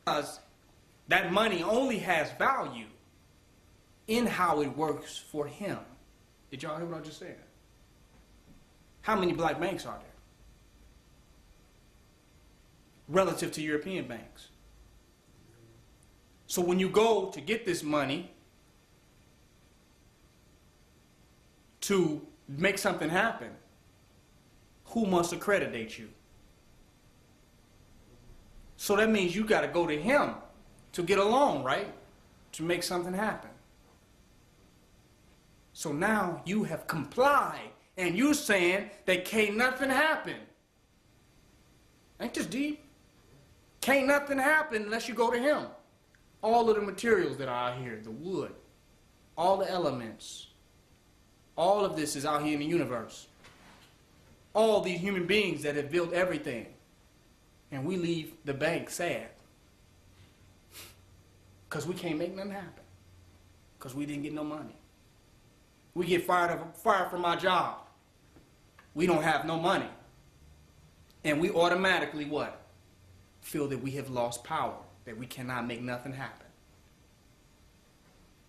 Because that money only has value in how it works for him. Did y'all hear what I just said? How many black banks are there relative to European banks? So when you go to get this money to make something happen, who must accreditate you? So that means you got to go to him to get a loan, right? To make something happen. So now you have complied and you're saying that can't nothing happen. Ain't this deep? Can't nothing happen unless you go to him. All of the materials that are out here, the wood, all the elements, all of this is out here in the universe. All these human beings that have built everything. And we leave the bank sad. Because we can't make nothing happen. Because we didn't get no money. We get fired from our job. We don't have no money. And we automatically what? Feel that we have lost power. That we cannot make nothing happen.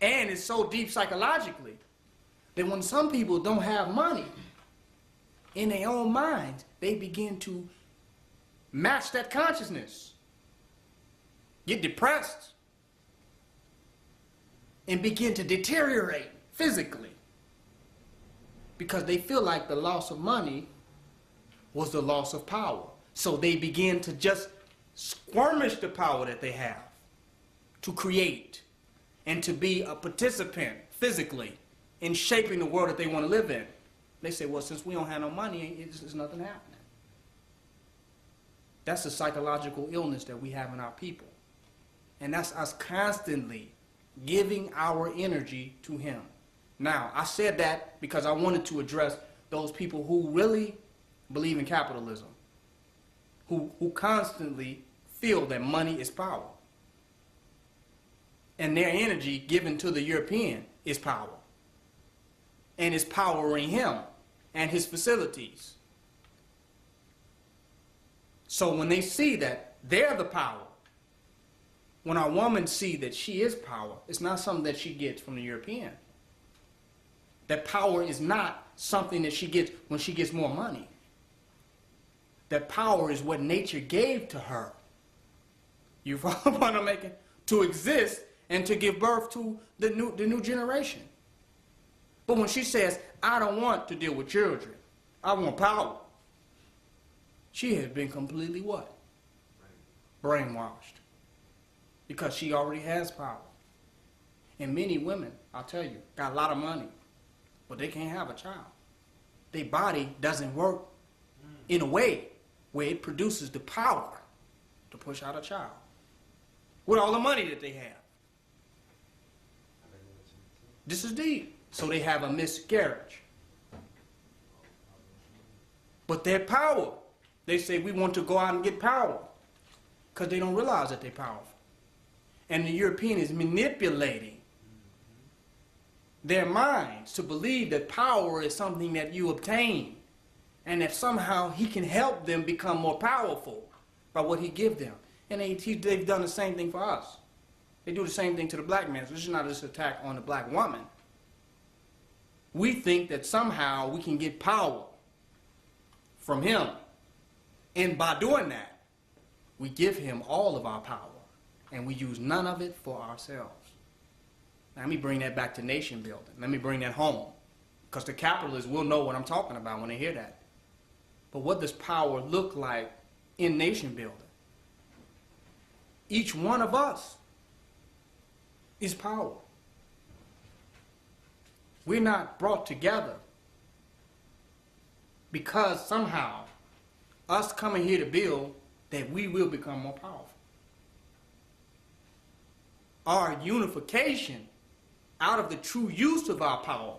And it's so deep psychologically that when some people don't have money, in their own minds, they begin to match that consciousness. Get depressed. And begin to deteriorate physically. Because they feel like the loss of money was the loss of power. So they begin to just squirmish the power that they have to create and to be a participant physically in shaping the world that they want to live in. They say, well, since we don't have no money, it's nothing happening. That's a psychological illness that we have in our people. And that's us constantly giving our energy to him. Now, I said that because I wanted to address those people who really believe in capitalism, who constantly feel that money is power. And their energy given to the European is power. And is powering him and his facilities. So when they see that they're the power, when our woman see that she is power, it's not something that she gets from the European. That power is not something that she gets when she gets more money. That power is what nature gave to her. You follow what I'm making? To exist and to give birth to the new generation. But when she says, I don't want to deal with children, I want power, she has been completely what? Brainwashed. Because she already has power. And many women, I'll tell you, got a lot of money, but they can't have a child. Their body doesn't work in a way where it produces the power to push out a child. With all the money that they have. This is deep. So they have a miscarriage. But their power, they say we want to go out and get power. Because they don't realize that they're powerful. And the European is manipulating their minds to believe that power is something that you obtain. And that somehow he can help them become more powerful by what he gives them. And they've done the same thing for us. They do the same thing to the black man. So this is not just an attack on the black woman. We think that somehow we can get power from him. And by doing that, we give him all of our power. And we use none of it for ourselves. Now, let me bring that back to nation building. Let me bring that home. Because the capitalists will know what I'm talking about when they hear that. But what does power look like in nation building? Each one of us is power. We're not brought together because somehow us coming here to build that we will become more powerful. Our unification out of the true use of our power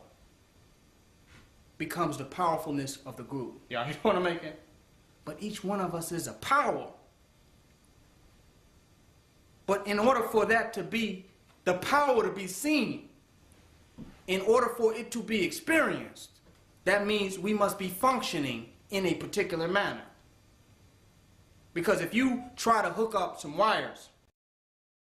becomes the powerfulness of the group. Y'all hear what I'm making? But each one of us is a power. But in order for that to be, the power to be seen, in order for it to be experienced, that means we must be functioning in a particular manner. Because if you try to hook up some wires